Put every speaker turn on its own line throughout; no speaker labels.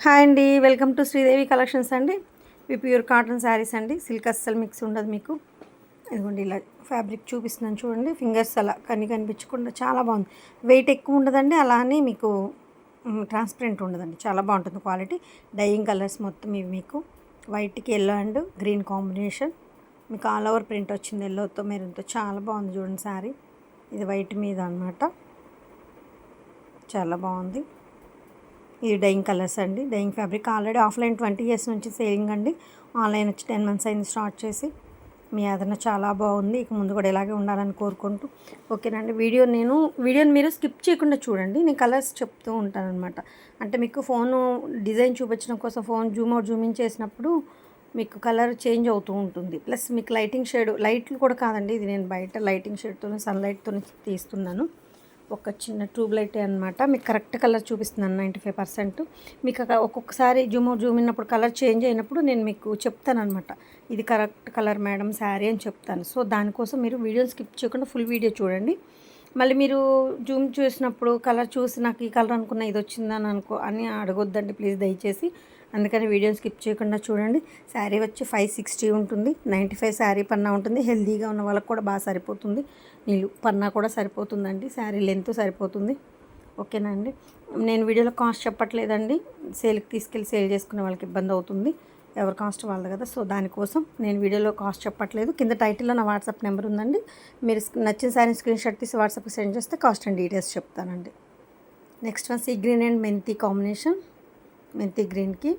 Hi అండి, welcome to Sridevi collections అండి. ఇవి ప్యూర్ కాటన్ శారీస్ అండి. సిల్క్ అస్సలు మిక్స్ ఉండదు మీకు. ఇదిగోండి ఇలా ఫ్యాబ్రిక్ చూపిస్తున్నాను చూడండి. ఫింగర్స్ అలా కనిపించకుండా చాలా బాగుంది. వెయిట్ ఎక్కువ ఉండదండి, అలా అని మీకు ట్రాన్స్పరెంట్ ఉండదండి. చాలా బాగుంటుంది క్వాలిటీ. డైయింగ్ కలర్స్ మొత్తం ఇవి మీకు వైట్కి ఎల్లో అండ్ గ్రీన్ కాంబినేషన్. మీకు ఆల్ ఓవర్ ప్రింట్ వచ్చింది ఎల్లోతో మెరూన్తో. చాలా బాగుంది చూడండి శారీ. ఇది వైట్ మీద అనమాట. చాలా బాగుంది. ఇది డైయింగ్ కలర్స్ అండి, dyeing fabric. Already offline 20 years నుంచి సేలింగ్ అండి. ఆన్లైన్ వచ్చి 10 months అయింది స్టార్ట్ చేసి. మీ ఆదరణ చాలా బాగుంది. ఇక ముందు కూడా ఇలాగే ఉండాలని కోరుకుంటూ ఓకేనండి. వీడియోని మీరు స్కిప్ చేయకుండా చూడండి. నేను కలర్స్ చెప్తూ ఉంటాను అనమాట. అంటే మీకు ఫోను డిజైన్ చూపించడం కోసం phone Zoom out Zoom in చేసినప్పుడు మీకు కలర్ చేంజ్ అవుతూ ఉంటుంది. ప్లస్ మీకు లైటింగ్ షేడ్, లైట్లు కూడా కాదండి, ఇది నేను బయట లైటింగ్ షేడ్తో సన్లైట్తో తీస్తున్నాను. ఒక చిన్న ట్యూబ్ లైటే అనమాట. మీకు కరెక్ట్ కలర్ చూపిస్తున్నాను 95%. మీకు ఒక్కొక్కసారి జూమ్ అయినప్పుడు కలర్ చేంజ్ అయినప్పుడు నేను మీకు చెప్తాను అనమాట. ఇది కరెక్ట్ కలర్ మేడం శారీ అని చెప్తాను. సో దానికోసం మీరు వీడియోని స్కిప్ చేయకుండా ఫుల్ వీడియో చూడండి. మళ్ళీ మీరు జూమ్ చూసినప్పుడు కలర్ చూసి నాకు ఈ కలర్ అనుకున్న ఇది వచ్చిందని అడగొద్దండి ప్లీజ్ దయచేసి. అందుకని వీడియోని స్కిప్ చేయకుండా చూడండి. శారీ వచ్చి 560 ఉంటుంది. 95 శారీ పన్నా ఉంటుంది. హెల్దీగా ఉన్న వాళ్ళకి కూడా బాగా సరిపోతుంది. నీళ్ళు పన్నా కూడా సరిపోతుందండి. శారీ లెంత్ సరిపోతుంది. ఓకేనా అండి. నేను వీడియోలో కాస్ట్ చెప్పట్లేదండి. సేల్కి తీసుకెళ్ళి సేల్ చేసుకునే వాళ్ళకి ఇబ్బంది అవుతుంది. ఎవరి కాస్ట్ వాళ్ళది కదా. సో దానికోసం నేను వీడియోలో కాస్ట్ చెప్పట్లేదు. కింద టైటిల్లో నా వాట్సాప్ నెంబర్ ఉందండి. మీరు నచ్చిన శారీ స్క్రీన్ షాట్ తీసి వాట్సాప్కి సెండ్ చేస్తే కాస్ట్ అండ్ డీటెయిల్స్ చెప్తానండి. Next one sea green and మెంతి కాంబినేషన్. మెంతి గ్రీన్కి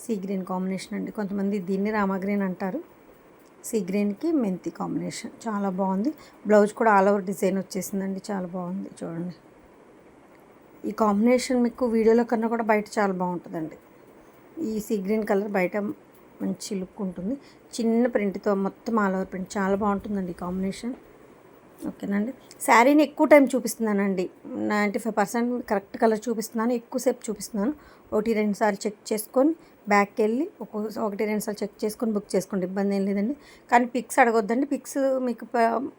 సీ గ్రీన్ కాంబినేషన్ అండి. కొంతమంది దీన్ని రామా గ్రీన్ అంటారు. సీ గ్రీన్కి మెంతి కాంబినేషన్ చాలా బాగుంది. బ్లౌజ్ కూడా ఆల్ ఓవర్ డిజైన్ వచ్చేసిందండి. చాలా బాగుంది చూడండి. ఈ కాంబినేషన్ మీకు వీడియోలో కన్నా కూడా బయట చాలా బాగుంటుందండి. ఈ సీ గ్రీన్ కలర్ బయట మంచి లుక్ ఉంటుంది. చిన్న ప్రింట్తో మొత్తం ఆల్ ఓవర్ ప్రింట్ చాలా బాగుంటుందండి ఈ కాంబినేషన్. ఓకేనండి. శారీని ఎక్కువ టైం చూపిస్తున్నానండి. 95% కరెక్ట్ కలర్ చూపిస్తున్నాను. ఎక్కువసేపు చూపిస్తున్నాను. 1-2 సార్లు చెక్ చేసుకొని బ్యాక్కి వెళ్ళి 1-2 సార్లు చెక్ చేసుకొని బుక్ చేసుకోండి. ఇబ్బంది ఏం లేదండి. కానీ పిక్స్ అడగొద్దండి. పిక్స్ మీకు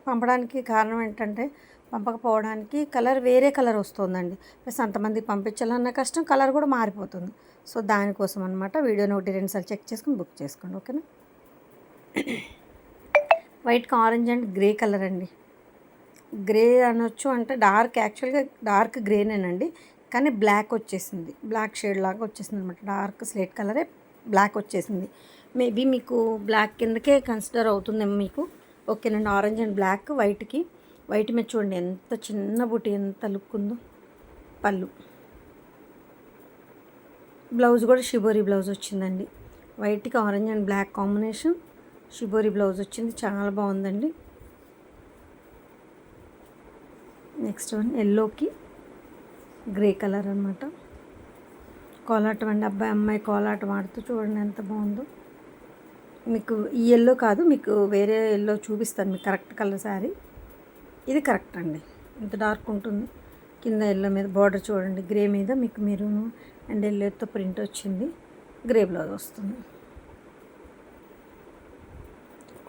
పంపడానికి కారణం ఏంటంటే పంపకపోవడానికి కలర్ వేరే కలర్ వస్తుందండి. ప్లస్ అంతమందికి పంపించాలన్న కష్టం, కలర్ కూడా మారిపోతుంది. సో దానికోసం అనమాట. వీడియోని 1-2 సార్లు చెక్ చేసుకొని బుక్ చేసుకోండి. ఓకేనా. వైట్కి ఆరెంజ్ అండ్ గ్రే కలర్ అండి. గ్రే అనొచ్చు, అంటే యాక్చువల్గా డార్క్ గ్రేనేనండి. కానీ బ్లాక్ వచ్చేసింది, బ్లాక్ షేడ్ లాగా వచ్చేసింది అనమాట. డార్క్ స్లేట్ కలరే బ్లాక్ వచ్చేసింది. మేబీ మీకు బ్లాక్ కిందకే కన్సిడర్ అవుతుందేమో మీకు. ఓకేనండి. ఆరెంజ్ అండ్ బ్లాక్ వైట్ మీద చూడండి ఎంత చిన్న బుట్టి, ఎంత లుక్ ఉందో. పళ్ళు, బ్లౌజ్ కూడా షిబోరి బ్లౌజ్ వచ్చిందండి. వైట్కి orange and black combination shibori blouse వచ్చింది. చాలా బాగుందండి. నెక్స్ట్ వన్ ఎల్లోకి గ్రే కలర్ అనమాట. కోలాటం అండి. అమ్మాయి కోలాటం ఆడుతూ చూడండి ఎంత బాగుందో. మీకు ఈ ఎల్లో కాదు, మీకు వేరే ఎల్లో చూపిస్తాను. మీకు కరెక్ట్ కలర్ శారీ ఇది కరెక్ట్ అండి. ఇంత డార్క్ ఉంటుంది. కింద ఎల్లో మీద బార్డర్ చూడండి. గ్రే మీద మీకు మెరూన్ అండ్ ఎల్లోతో ప్రింట్ వచ్చింది. గ్రే బ్లౌజ్ వస్తుంది.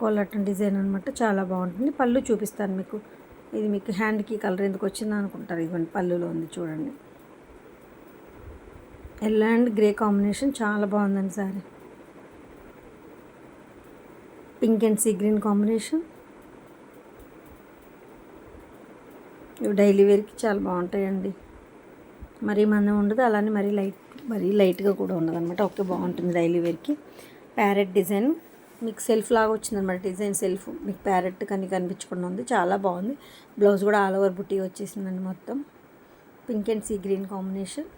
కోలాటం డిజైన్ అనమాట. చాలా బాగుంటుంది. పళ్ళు చూపిస్తాను మీకు. ఇది మీకు హ్యాండ్కి కలర్ ఎందుకు వచ్చిందో అనుకుంటారు. ఇదిగోండి పళ్ళులో ఉంది చూడండి. ఎల్లో అండ్ గ్రే కాంబినేషన్ చాలా బాగుందండి sorry. Pink and sea green combination. ఇవి డైలీ వేర్కి చాలా బాగుంటాయండి. మరీ మందం ఉండదు, అలానే మరీ లైట్గా కూడా ఉండదు అనమాట. ఓకే, బాగుంటుంది డైలీ వేర్కి. ప్యారెట్ డిజైన్ మీకు సెల్ఫ్ లాగా వచ్చిందనమాట. డిజైన్ సెల్ఫ్ మీకు ప్యారెట్ కనిపించకుండా ఉంది. చాలా బాగుంది. బ్లౌజ్ కూడా ఆల్ ఓవర్ బుట్టి వచ్చేసిందండి మొత్తం. Pink and sea green combination.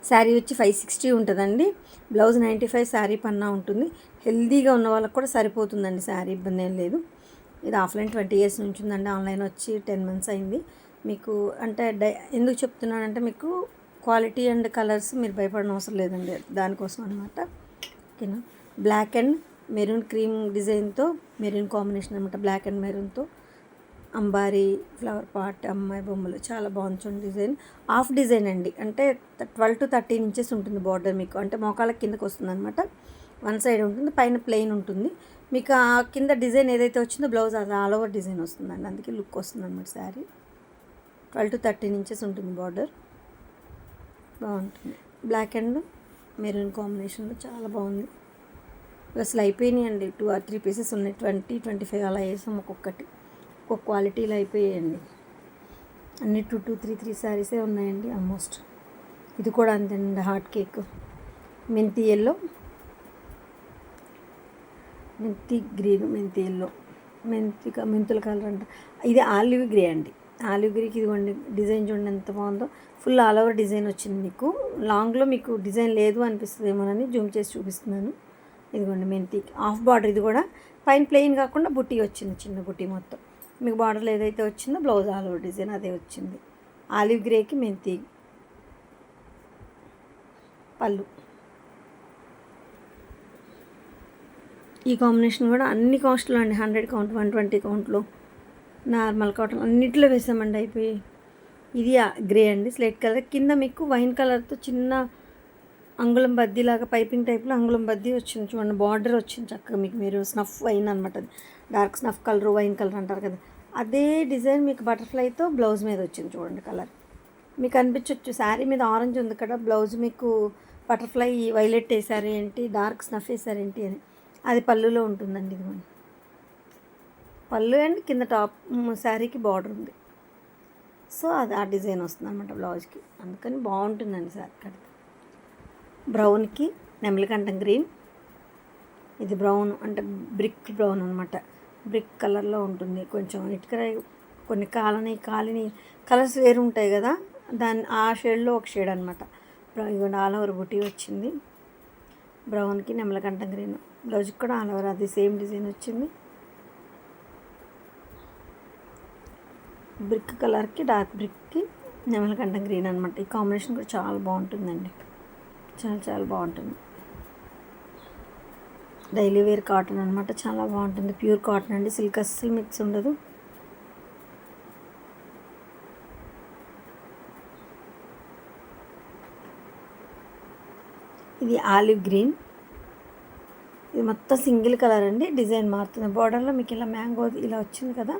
Sari వచ్చి 560 ఉంటుందండి. బ్లౌజ్ 95 శారీ పన్నా ఉంటుంది. హెల్దీగా ఉన్న వాళ్ళకి కూడా సరిపోతుందండి శారీ, ఇబ్బంది ఏం లేదు. ఇది ఆఫ్లైన్ 20 years నుంచి ఉందండి. ఆన్లైన్ వచ్చి 10 months అయింది. మీకు అంటే ఎందుకు చెప్తున్నానంటే మీకు క్వాలిటీ అండ్ కలర్స్ మీరు భయపడిన అవసరం లేదండి. దానికోసం అనమాట. ఓకేనా. బ్లాక్ అండ్ మెరూన్ క్రీమ్ డిజైన్తో మెరూన్ కాంబినేషన్ అనమాట. బ్లాక్ అండ్ మెరూన్తో అంబారీ ఫ్లవర్ పాట్, అమ్మాయి బొమ్మలు చాలా బాగుంటుంది డిజైన్. హాఫ్ డిజైన్ అండి. అంటే 12 to 13 inches ఉంటుంది బార్డర్ మీకు. అంటే మోకాళ్ళ కిందకు వస్తుంది అనమాట. వన్ సైడ్ ఉంటుంది, పైన ప్లెయిన్ ఉంటుంది. మీకు ఆ కింద డిజైన్ ఏదైతే వచ్చిందో బ్లౌజ్ అది ఆల్ ఓవర్ డిజైన్ వస్తుందండి. అందుకే లుక్ వస్తుంది అనమాట శారీ. 12 to 13 inches ఉంటుంది బార్డర్. బాగుంటుంది. బ్లాక్ అండ్ మెరూన్ కాంబినేషన్లో చాలా బాగుంది. అసలు అయిపోయినాయండి. 2 or 3 పీసెస్ ఉన్నాయి. 20, 25 అలా వేసాం ఒక్కొక్కటి. ఒక్కొక్క క్వాలిటీలో అయిపోయాయండి. అన్ని 2 శారీసే ఉన్నాయండి ఆల్మోస్ట్. ఇది కూడా అంతేనండి. హాట్ కేక్ మెంతి ఎల్లో, మెంతి గ్రీన్, మెంతి ఎల్లో, మెంతుల కలర్ అంట. ఇది ఆలివ్ గ్రే అండి. ఆలివ్ గ్రేకి ఇదిగోండి డిజైన్ చూడండి ఎంత బాగుందో. ఫుల్ ఆల్ ఓవర్ డిజైన్ వచ్చింది. మీకు లాంగ్లో మీకు డిజైన్ లేదు అనిపిస్తుందేమోనని జూమ్ చేసి చూపిస్తున్నాను. ఇదిగోండి మెంతి హాఫ్ బార్డర్. ఇది కూడా పైన ప్లెయిన్ కాకుండా బుట్టి వచ్చింది, చిన్న బుట్టి మొత్తం. మీకు బార్డర్లో ఏదైతే వచ్చిందో బ్లౌజ్ ఆల్ ఓవర్ డిజైన్ అదే వచ్చింది. ఆలివ్ గ్రేకి మెంతి పళ్ళు. ఈ కాంబినేషన్ కూడా అన్ని కాస్ట్లో అండి. 100 కౌంట్, 120 కౌంట్లో, నార్మల్ కాటన్ అన్నిట్లో వేసామండి. అయిపోయి ఇది గ్రే అండి, స్లేట్ కలర్. కింద మీకు వైన్ కలర్తో చిన్న అంగుళం బద్దీలాగా పైపింగ్ టైప్లో అంగుళం బద్దీ వచ్చింది చూడండి. బార్డర్ వచ్చింది చక్కగా. మీకు మీరు స్నఫ్ వైన్ అనమాట. Dark snuff colour, wine colour అంటారు కదా, అదే డిజైన్ మీకు బటర్ఫ్లైతో బ్లౌజ్ మీద వచ్చింది చూడండి. కలర్ మీకు అనిపించవచ్చు శారీ మీద ఆరెంజ్ ఉంది కదా, బ్లౌజ్ మీకు బటర్ఫ్లై వైలెట్ వేసారు ఏంటి, డార్క్ స్నఫ్ వేసారు ఏంటి అని. అది పళ్ళులో ఉంటుందండి. ఇది మనం పళ్ళు అండ్ కింద టాప్ శారీకి బార్డర్ ఉంది. సో అది ఆ డిజైన్ వస్తుంది అనమాట బ్లౌజ్కి. అందుకని బాగుంటుందండి శారీ కడితే. బ్రౌన్కి నెమలికంఠం గ్రీన్. ఇది బ్రౌన్ అంటే బ్రిక్ బ్రౌన్ అనమాట. బ్రిక్ కలర్లో ఉంటుంది. కొంచెం ఇటుక కొన్ని కాలిని కలర్స్ వేరు ఉంటాయి కదా, దాని ఆ షేడ్లో ఒక షేడ్ అనమాట. ఇదిగోండి ఆల్ ఓవర్ బుటీ వచ్చింది. బ్రౌన్కి నెమలికంఠం గ్రీన్. బ్లౌజ్కి కూడా ఆల్ ఓవర్ అది సేమ్ డిజైన్ వచ్చింది. బ్రిక్ కలర్కి డార్క్ బ్రిక్కి నెమలికంఠం గ్రీన్ అనమాట. ఈ కాంబినేషన్ కూడా చాలా బాగుంటుందండి. చాలా బాగుంటుంది. డైలీ వేర్ కాటన్ అనమాట. చాలా బాగుంటుంది. ప్యూర్ కాటన్ అండి. సిల్క్ అస్సలు మిక్స్ ఉండదు. ఇది ఆలివ్ గ్రీన్. ఇది మొత్తం సింగిల్ కలర్ అండి. డిజైన్ మారుతుంది. బార్డర్లో మీకు ఇలా మ్యాంగో ఇలా వచ్చింది కదా,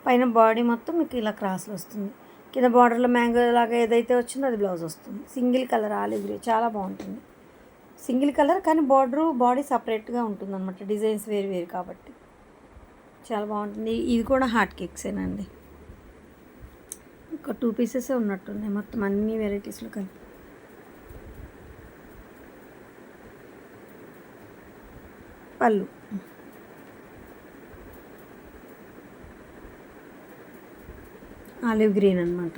పైన బాడీ మొత్తం మీకు ఇలా క్రాస్లో వస్తుంది. కింద బార్డర్లో మ్యాంగో లాగా ఏదైతే వచ్చిందో అది బ్లౌజ్ వస్తుంది. సింగిల్ కలర్ ఆలివ్ గ్రే చాలా బాగుంటుంది. సింగిల్ కలర్ కానీ బాడీ సపరేట్గా ఉంటుంది అనమాట. డిజైన్స్ వేరు కాబట్టి చాలా బాగుంటుంది. ఇది కూడా హాట్ కేక్సేనండి. ఒక 2 పీసెసే ఉన్నట్టున్నాయి మొత్తం అన్ని వెరైటీస్లో కలిపి. పళ్ళు ఆలివ్ గ్రీన్ అనమాట.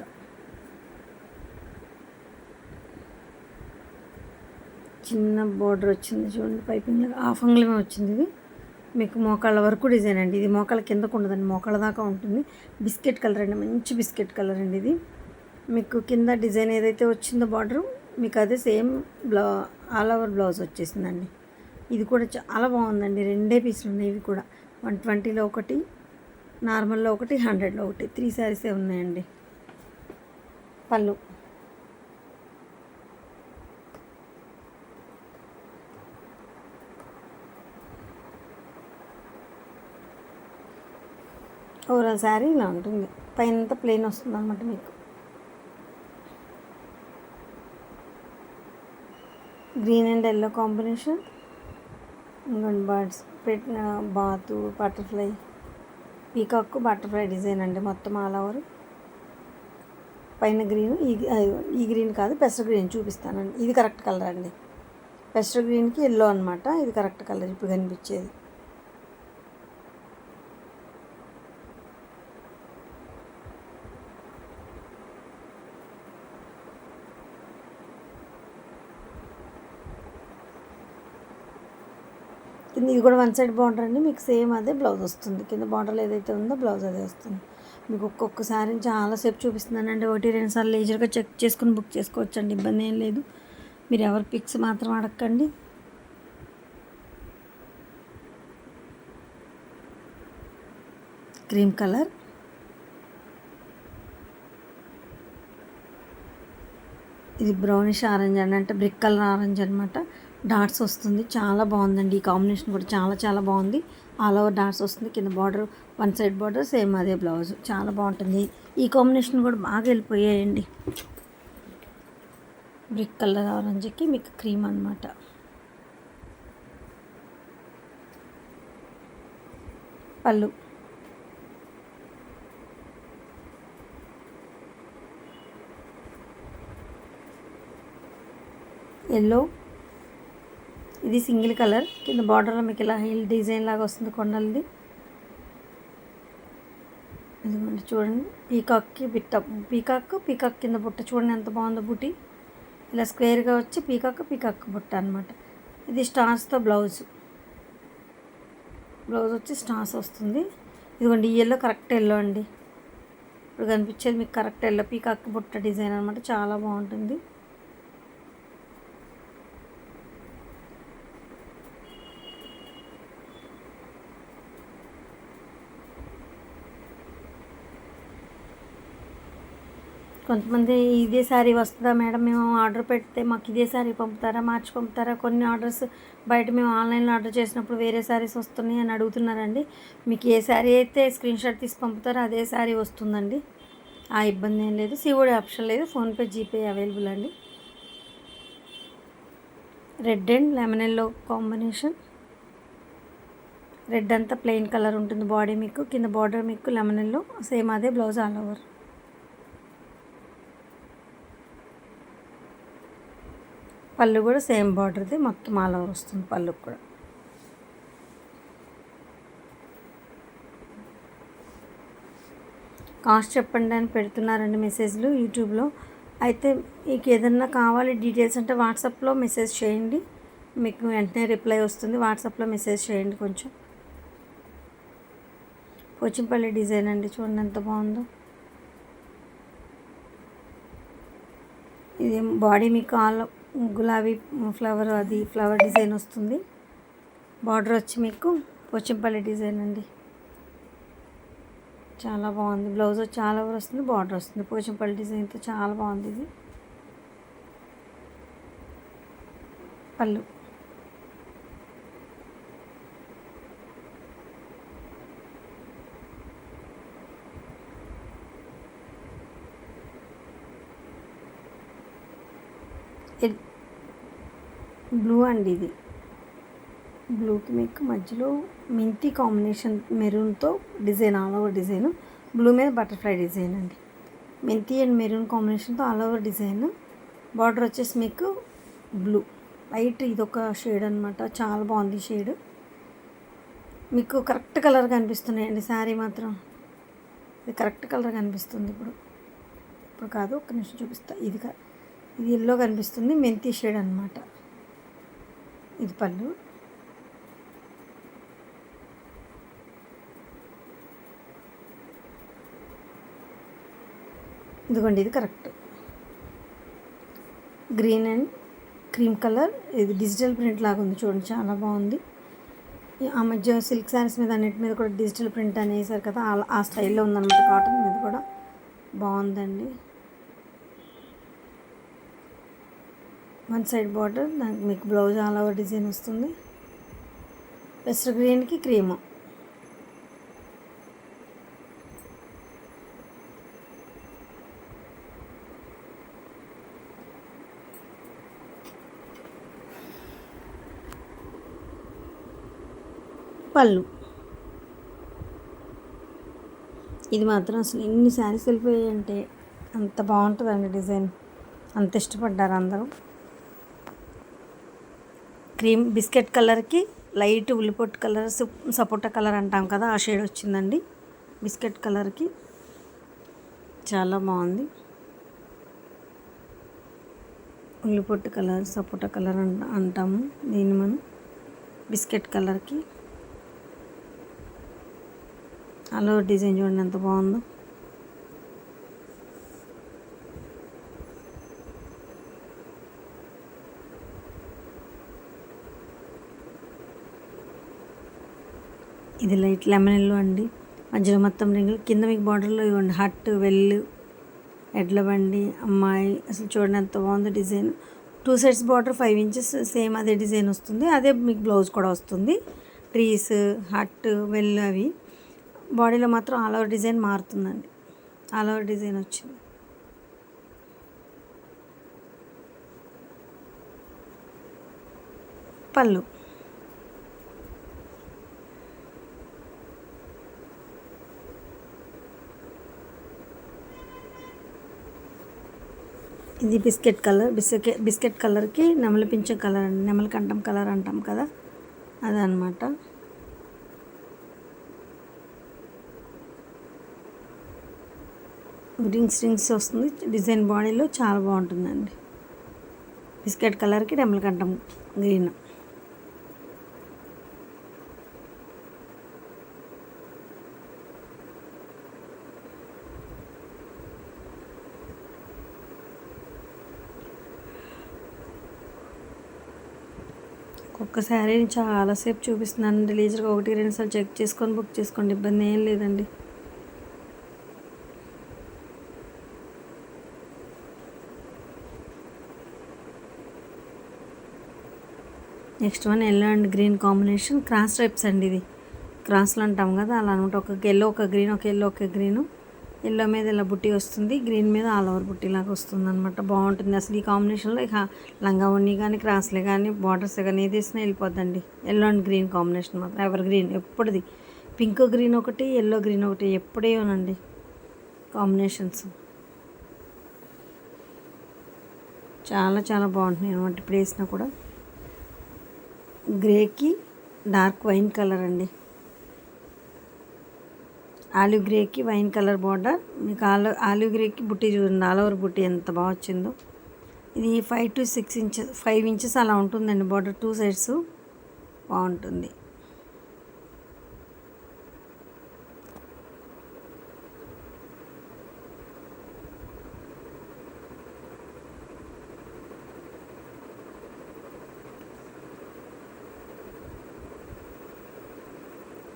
చిన్న బార్డర్ వచ్చింది చూడండి. పైపింగ్ హాఫ్ అంగుళమే వచ్చింది. ఇది మీకు మోకాళ్ళ వరకు డిజైన్ అండి. ఇది మోకాళ్ళ కిందకు ఉండదండి, మోకాళ్ళ దాకా ఉంటుంది. బిస్కెట్ కలర్ అండి, మంచి బిస్కెట్ కలర్ అండి. ఇది మీకు కింద డిజైన్ ఏదైతే వచ్చిందో బార్డరు మీకు అదే సేమ్ ఆల్ ఓవర్ బ్లౌజ్ వచ్చేసిందండి. ఇది కూడా చాలా బాగుందండి. 2 పీసులు ఉన్నాయి. ఇవి కూడా 120లో ఒకటి, నార్మల్లో ఒకటి, 100లో ఒకటి. 3 శారీసే ఉన్నాయండి. పళ్ళు ఓవరాల్ శారీ ఇలా ఉంటుంది. పైన అంతా ప్లెయిన్ వస్తుంది అనమాట. మీకు గ్రీన్ అండ్ ఎల్లో కాంబినేషన్. ఇంకొన్ని బర్డ్స్ పెట్టిన బాతు, బటర్ఫ్లై, పీకాక్ బటర్ఫ్లై డిజైన్ అండి మొత్తం ఆల్ ఓవర్. పైన గ్రీన్. ఈ గ్రీన్ కాదు, పెస్టర్ గ్రీన్ చూపిస్తానండి. ఇది కరెక్ట్ కలర్ అండి. పెస్టర్ గ్రీన్కి ఎల్లో అనమాట. ఇది కరెక్ట్ కలర్ ఇప్పుడు కనిపించేది. కింద ఇది కూడా 1 సైడ్ బార్డర్ అండి. మీకు సేమ్ అదే బ్లౌజ్ వస్తుంది. కింద బార్డర్లో ఏదైతే ఉందో బ్లౌజ్ అదే వస్తుంది. మీకు ఒక్కొక్కసారి చాలాసేపు చూపిస్తున్నానండి. 1-2 సార్లు లేజర్గా చెక్ చేసుకుని బుక్ చేసుకోవచ్చు అండి. ఇబ్బంది ఏం లేదు. మీరు ఎవరి పిక్స్ మాత్రం అడగండి. Cream colour. ఇది బ్రౌనిష్ ఆరెంజ్ అండి, అంటే బ్రిక్ కలర్ ఆరెంజ్ అనమాట. డాట్స్ వస్తుంది. చాలా బాగుందండి. ఈ కాంబినేషన్ కూడా చాలా బాగుంది. ఆల్ ఓవర్ డాట్స్ వస్తుంది. కింద బార్డర్ 1 సైడ్ బార్డర్ సేమ్ అదే బ్లౌజ్. చాలా బాగుంటుంది. ఈ కాంబినేషన్ కూడా బాగా వెళ్ళిపోయాయండి. బ్రిక్ కలర్ ఆరెంజ్కి మీకు క్రీమ్ అనమాట. పళ్ళు ఎల్లో, ఇది సింగిల్ కలర్. కింద బార్డర్లో మీకు ఇలా హిల్ డిజైన్ లాగా వస్తుంది కొండలది. ఇదిగోండి చూడండి, పీకాక్ కింద బుట్ట చూడండి ఎంత బాగుందో. బుట్టి ఇలా స్క్వేర్గా వచ్చి పీకాక్ బుట్ట అనమాట. ఇది స్టార్స్తో బ్లౌజ్ వచ్చి స్టార్స్ వస్తుంది. ఇదిగోండి ఈ ఎల్లో కరెక్ట్ ఎల్లో అండి. ఇప్పుడు కనిపించేది మీకు కరెక్ట్ ఎల్లో పీకాక్ బుట్ట డిజైన్ అనమాట. చాలా బాగుంటుంది. కొంతమంది ఇదే శారీ వస్తుందా మేడం, మేము ఆర్డర్ పెడితే మాకు ఇదే శారీ పంపుతారా, మార్చి పంపుతారా, కొన్ని ఆర్డర్స్ బయట మేము ఆన్లైన్లో ఆర్డర్ చేసినప్పుడు వేరే శారీస్ వస్తున్నాయి అని అడుగుతున్నారండి. మీకు ఏ శారీ అయితే స్క్రీన్ షాట్ తీసి పంపుతారో అదే శారీ వస్తుందండి. ఆ ఇబ్బంది ఏం లేదు. సిఓడి ఆప్షన్ లేదు. ఫోన్పే, జీపే అవైలబుల్ అండి. Red and lemon yellow combination. Red అంతా ప్లెయిన్ కలర్ ఉంటుంది బాడీ మీకు, కింద బార్డర్ మీకు లెమన్ ఎల్లో సేమ్ అదే బ్లౌజ్ ఆల్ ఓవర్. పళ్ళు కూడా సేమ్ బార్డర్ది మొత్తం ఆల్ ఓవర్ వస్తుంది పళ్ళుకి కూడా. కాస్ట్ చెప్పండి అని పెడుతున్నారండి మెసేజ్లు యూట్యూబ్లో. అయితే మీకు ఏదన్నా కావాలి డీటెయిల్స్ అంటే వాట్సాప్లో మెసేజ్ చేయండి, మీకు వెంటనే రిప్లై వస్తుంది. వాట్సాప్లో మెసేజ్ చేయండి. కొంచెం పోచంపల్లి డిజైన్ అండి, చూడండి ఎంత బాగుందో. ఇది బాడీ మీకు ఆల్ గులాబీ ఫ్లవర్, అది ఫ్లవర్ డిజైన్ వస్తుంది. బార్డర్ వచ్చి మీకు పోచంపల్లి డిజైన్ అండి. చాలా బాగుంది. బ్లౌజ్ వచ్చి ఆల్ ఓవర్ వస్తుంది, బార్డర్ వస్తుంది పోచంపల్లి డిజైన్తో. చాలా బాగుంది ఇది. పళ్ళు బ్లూ అండి. ఇది బ్లూకి మీకు మధ్యలో మెంతి కాంబినేషన్ మెరూన్తో design, all over design. Blue మీద బటర్ఫ్లై డిజైన్ అండి. మెంతి అండ్ మెరూన్ కాంబినేషన్తో ఆల్ ఓవర్ డిజైన్. బార్డర్ వచ్చేసి మీకు బ్లూ లైట్, ఇదొక షేడ్ అనమాట. చాలా బాగుంది షేడ్. మీకు కరెక్ట్ కలర్ కనిపిస్తున్నాయండి శారీ మాత్రం. ఇది కరెక్ట్ కలర్ కనిపిస్తుంది. ఇప్పుడు కాదు, ఒక్క నిమిషం చూపిస్తా. ఇది ఎల్లో కనిపిస్తుంది, మెంతి షేడ్ అనమాట. ఇది పళ్ళు. ఇదిగోండి ఇది correct green and cream colour. ఇది డిజిటల్ ప్రింట్ లాగా ఉంది చూడండి, చాలా బాగుంది. ఆ మధ్య సిల్క్ శారీస్ మీద అన్నిటి మీద కూడా డిజిటల్ ప్రింట్ అని వేసారు కదా, ఆ స్టైల్లో ఉందన్నమాట. కాటన్ మీద కూడా బాగుందండి. వన్ సైడ్ బార్డర్, దానికి మీకు బ్లౌజ్ ఆల్ ఓవర్ డిజైన్ వస్తుంది. పెస్టర్ గ్రీన్కి క్రీము. పళ్ళు. ఇది మాత్రం అసలు ఎన్ని శారీస్ వెళ్ళిపోయాయి అంటే అంత బాగుంటుందండి డిజైన్. అంత ఇష్టపడ్డారు అందరూ. క్రీమ్ బిస్కెట్ కలర్కి లైట్ ఉల్లిపొట్టు కలర్, సపోటా కలర్ అంటాం కదా, ఆ షేడ్ వచ్చిందండి బిస్కెట్ కలర్కి. చాలా బాగుంది. ఉల్లిపొట్టు కలర్, సపోటా కలర్ అంటాము దీన్ని మనం. బిస్కెట్ కలర్కి ఆల్ ఓవర్ డిజైన్ చూడండి ఎంత బాగుందో. ఇది లైట్ లెమన్ ఎల్లో అండి. మధ్యలో మొత్తం రింగులు, కింద మీకు బార్డర్లో ఇవ్వండి హట్, వెల్లు, ఎడ్ల బండి, అమ్మాయి. అసలు చూడండి ఎంత బాగుందో design. 2 sets border 5 inches same అదే డిజైన్ వస్తుంది. అదే మీకు బ్లౌజ్ కూడా వస్తుంది. ట్రీస్, హట్, వెల్లు అవి. బాడీలో మాత్రం ఆల్ ఓవర్ డిజైన్ మారుతుందండి. ఆల్ ఓవర్ డిజైన్ వచ్చింది. పళ్ళు. ఇది బిస్కెట్ కలర్. బిస్కెట్ కలర్కి నెమలి పింఛం కలర్ అండి, నెమలి కంఠం కలర్ అంటాం కదా అదనమాట. రింగ్స్ వస్తుంది డిజైన్, బాడీలో చాలా బాగుంటుందండి. బిస్కెట్ కలర్కి నెమలి కంఠం గ్రీన్. ఒక్క శారీని చాలాసేపు చూపిస్తున్నానండి. లీజర్గా 1-2 సార్లు చెక్ చేసుకొని బుక్ చేసుకోండి, ఇబ్బంది ఏం లేదండి. Next one yellow and green combination, cross types అండి. ఇది క్రాస్లు అంటాం కదా అలా అనమాట. ఒక ఎల్లో ఒక గ్రీన్, ఒక ఎల్లో ఒక గ్రీను. ఎల్లో మీద ఇలా బుట్టి వస్తుంది, గ్రీన్ మీద ఆల్ ఓవర్ బుట్టి లాగా వస్తుంది అనమాట. బాగుంటుంది అసలు ఈ కాంబినేషన్లో. ఇక లంగా ఉన్ని కానీ క్రాస్లే కానీ బార్డర్స్ కానీ ఏది వేసినా వెళ్ళిపోద్దండి. ఎల్లో అండ్ గ్రీన్ కాంబినేషన్ మాత్రం ఎవర్ గ్రీన్ ఎప్పుడుది. పింక్ గ్రీన్ ఒకటి, ఎల్లో గ్రీన్ ఒకటి ఎప్పుడేనండి కాంబినేషన్స్. చాలా చాలా బాగుంటున్నాయి అనమాట ఇప్పుడు వేసినా కూడా. గ్రేకి డార్క్ వైన్ కలర్ అండి, ఆలివ్ గ్రేకి వైన్ కలర్ బార్డర్. మీకు ఆలివ్ గ్రేకి బుట్టి చూడండి, ఆల్ ఓవర్ బుట్టి ఎంత బాగా వచ్చిందో. ఇది 5 to 6 ఇంచెస్, 5 ఇంచెస్ అలా ఉంటుందండి బార్డర్, 2 సైడ్స్ బాగుంటుంది.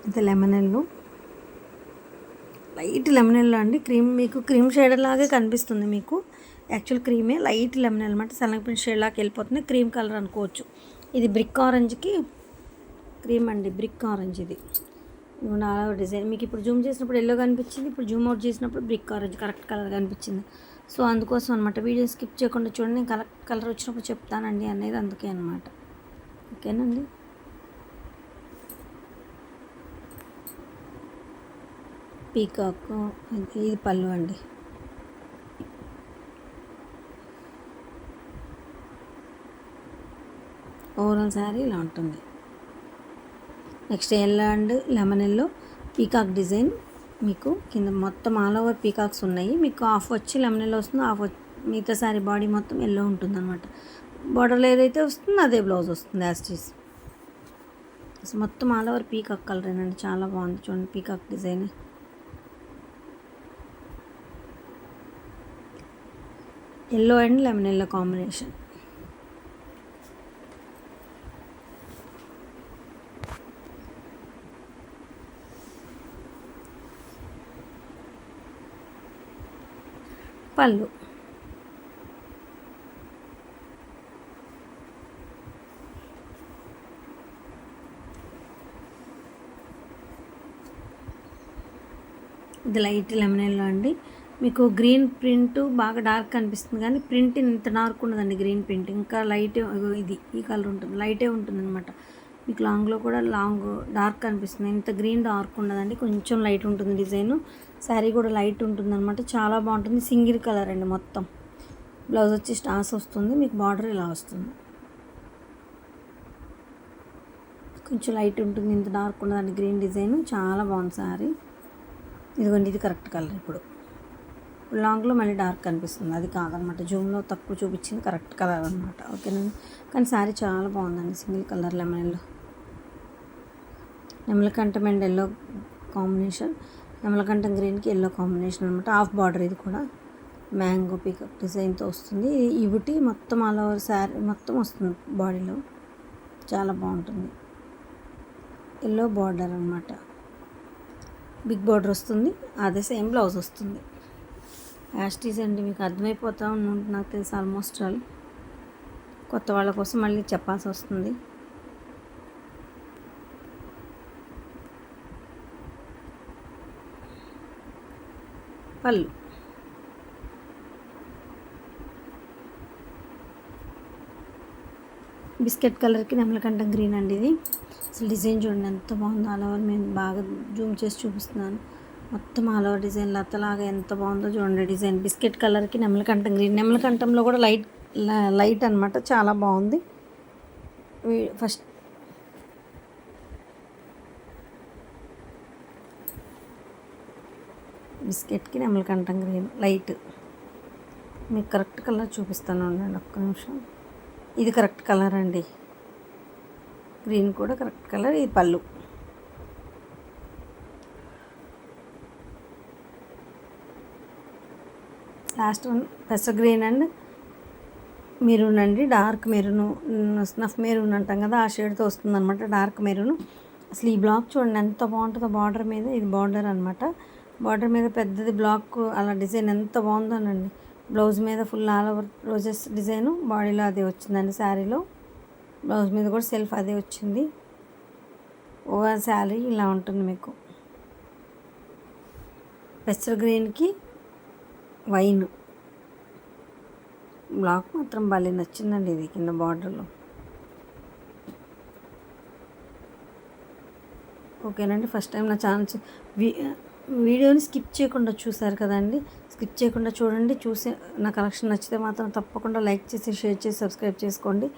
ఇది lemon yellow, light lemon yellow అండి. క్రీమ్, మీకు క్రీమ్ షేడ్ లాగే కనిపిస్తుంది మీకు. యాక్చువల్ క్రీమే, లైట్ లెమన్ ఎల్లో అనమాట. శనగపిండి షేడ్ లాగా వెళ్ళిపోతుంది, క్రీమ్ కలర్ అనుకోవచ్చు. ఇది బ్రిక్ ఆరెంజ్కి క్రీమ్ అండి, బ్రిక్ ఆరెంజ్. ఇది నాలుగు డిజైన్ మీకు ఇప్పుడు జూమ్ చేసినప్పుడు ఎల్లో కనిపించింది, ఇప్పుడు జూమ్ అవుట్ చేసినప్పుడు బ్రిక్ ఆరెంజ్ కరెక్ట్ కలర్ కనిపించింది. సో అందుకోసం అనమాట వీడియో స్కిప్ చేయకుండా చూడండి. నేను కరెక్ట్ కలర్ వచ్చినప్పుడు చెప్తానండి అనేది, అందుకే అనమాట. ఓకేనండి. పీకాక్, ఇది పళ్ళు అండి. ఓవరాల్ శారీ ఇలా ఉంటుంది. Next yellow and lemon yellow peacock design. మీకు కింద మొత్తం ఆల్ ఓవర్ పీకాక్స్ ఉన్నాయి. మీకు హాఫ్ వచ్చి లెమన్ ఎల్లో వస్తుంది, హాఫ్ మిగతా శారీ బాడీ మొత్తం ఎల్లో ఉంటుంది అనమాట. బార్డర్లో ఏదైతే వస్తుందో అదే బ్లౌజ్ వస్తుంది యాస్టీస్. మొత్తం ఆల్ ఓవర్ పీకాక్ కలరేనండి, చాలా బాగుంది చూడండి peacock design. Yellow and lemon yellow combination. పళ్ళు. ఇది లైట్ లెమన్ ఎల్లో అండి. మీకు గ్రీన్ ప్రింట్ బాగా డార్క్ కనిపిస్తుంది కానీ ప్రింట్ ఇంత డార్క్ ఉండదండి. గ్రీన్ ప్రింట్ ఇంకా లైట్, ఇది ఈ కలర్ ఉంటుంది, లైటే ఉంటుంది అనమాట. మీకు లాంగ్లో కూడా లాంగ్ డార్క్ కనిపిస్తుంది, ఇంత గ్రీన్ డార్క్ ఉండదండి, కొంచెం లైట్ ఉంటుంది డిజైన్. శారీ కూడా లైట్ ఉంటుంది అనమాట, చాలా బాగుంటుంది. సింగిల్ కలర్ అండి మొత్తం. బ్లౌజ్ వచ్చి స్టార్స్ వస్తుంది, మీకు బార్డర్ ఇలా వస్తుంది. కొంచెం లైట్ ఉంటుంది, ఇంత డార్క్ ఉండదండి గ్రీన్ డిజైన్, చాలా బాగుంది శారీ. ఇదిగోండి ఇది కరెక్ట్ కలర్. ఇప్పుడు లాంగ్లో మళ్ళీ డార్క్ కనిపిస్తుంది, అది కాదనమాట. జూమ్లో తక్కువ చూపించింది కరెక్ట్ కలర్ అనమాట. ఓకేనండి. కానీ శారీ చాలా బాగుందండి, సింగిల్ కలర్ లెమన్ ఎల్లో. నెమలకంఠం అండ్ ఎల్లో కాంబినేషన్, నెమలకంఠం గ్రీన్కి ఎల్లో కాంబినేషన్ అనమాట. హాఫ్ బార్డర్ ఇది కూడా మ్యాంగో పికప్ డిజైన్తో వస్తుంది. ఈ బుట్టి మొత్తం ఆల్ ఓవర్ శారీ మొత్తం వస్తుంది బాడీలో, చాలా బాగుంటుంది. ఎల్లో బార్డర్ అనమాట, బిగ్ బార్డర్ వస్తుంది, అదే సేమ్ బ్లౌజ్ వస్తుంది. యాస్టీస్ అండి, మీకు అర్థమైపోతా ఉంటుంది నాకు తెలుసు ఆల్మోస్ట్ ఆల్. కొత్త వాళ్ళ కోసం మళ్ళీ చెప్పాల్సి వస్తుంది. పళ్ళు. బిస్కెట్ కలర్కి నెమలకంఠం గ్రీన్ అండి ఇది. అసలు డిజైన్ చూడండి ఎంత బాగుందో. ఆల్ ఓవర్ నేను బాగా జూమ్ చేసి చూపిస్తున్నాను. మొత్తం ఆల్ ఓవర్ డిజైన్ లతలాగా ఎంత బాగుందో చూడండి డిజైన్. బిస్కెట్ కలర్కి నెమలకంఠం గ్రీన్. నెమలకంఠంలో కూడా లైట్ అనమాట, చాలా బాగుంది. ఫస్ట్ బిస్కెట్కి నెమలకంఠం గ్రీన్ లైట్. మీకు కరెక్ట్ కలర్ చూపిస్తాను ఉండండి ఒక్క నిమిషం. ఇది కరెక్ట్ కలర్ అండి, గ్రీన్ కూడా కరెక్ట్ కలర్. ఇది పళ్ళు. లాస్ట్ వన్ పెసర్ గ్రీన్ అండ్ మెరూన్ అండి, డార్క్ మెరూన్, స్నఫ్ మెరూన్ అంటాం కదా ఆ షేడ్తో వస్తుంది అనమాట, డార్క్ మెరూన్. అసలు ఈ బ్లాక్ చూడండి ఎంత బాగుంటుందో. బార్డర్ మీద ఇది బార్డర్ అనమాట, బార్డర్ మీద పెద్దది బ్లాక్ అలా డిజైన్ ఎంత బాగుందోనండి. బ్లౌజ్ మీద full all over roses design, బాడీలో అదే వచ్చిందండి. శారీలో బ్లౌజ్ మీద కూడా సెల్ఫ్ అదే వచ్చింది. ఓవర్ శారీ ఇలా ఉంటుంది మీకు. పెసర్ గ్రీన్కి వైన్ బ్లాక్ మాత్రం భలే నచ్చిందండి ఇది కింద బార్డర్లో. ఓకేనండి, ఫస్ట్ టైం నా ఛానల్ వీడియోని స్కిప్ చేయకుండా చూసారు కదండి. స్కిప్ చేయకుండా చూడండి. చూసి నా కలెక్షన్ నచ్చితే మాత్రం తప్పకుండా లైక్ చేసి, షేర్ చేసి, సబ్స్క్రైబ్ చేసుకోండి.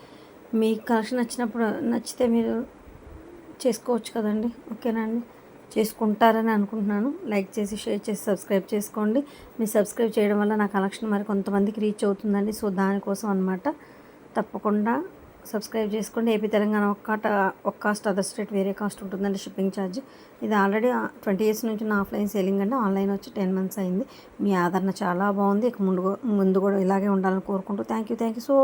మీ కలెక్షన్ నచ్చితే మీరు చేసుకోవచ్చు కదండి. ఓకేనండి, చేసుకుంటారని అనుకుంటున్నాను. లైక్ చేసి, షేర్ చేసి, సబ్స్క్రైబ్ చేసుకోండి. మీరు సబ్స్క్రైబ్ చేయడం వల్ల నా కలెక్షన్ మరి కొంతమందికి రీచ్ అవుతుందండి. సో దానికోసం అనమాట. తప్పకుండా సబ్స్క్రైబ్ చేసుకోండి. ఏపీ తెలంగాణ ఒక కాస్ట్, అదర్ స్టేట్ వేరే కాస్ట్ ఉంటుందండి షిప్పింగ్ ఛార్జ్. ఇది ఆల్రెడీ 20 years నుంచి నా ఆఫ్లైన్ సేలింగ్ అండి. ఆన్లైన్ వచ్చి 10 months అయింది. మీ ఆదరణ చాలా బాగుంది. ఇక ముందు కూడా ఇలాగే ఉండాలని కోరుకుంటూ థ్యాంక్ యూ సో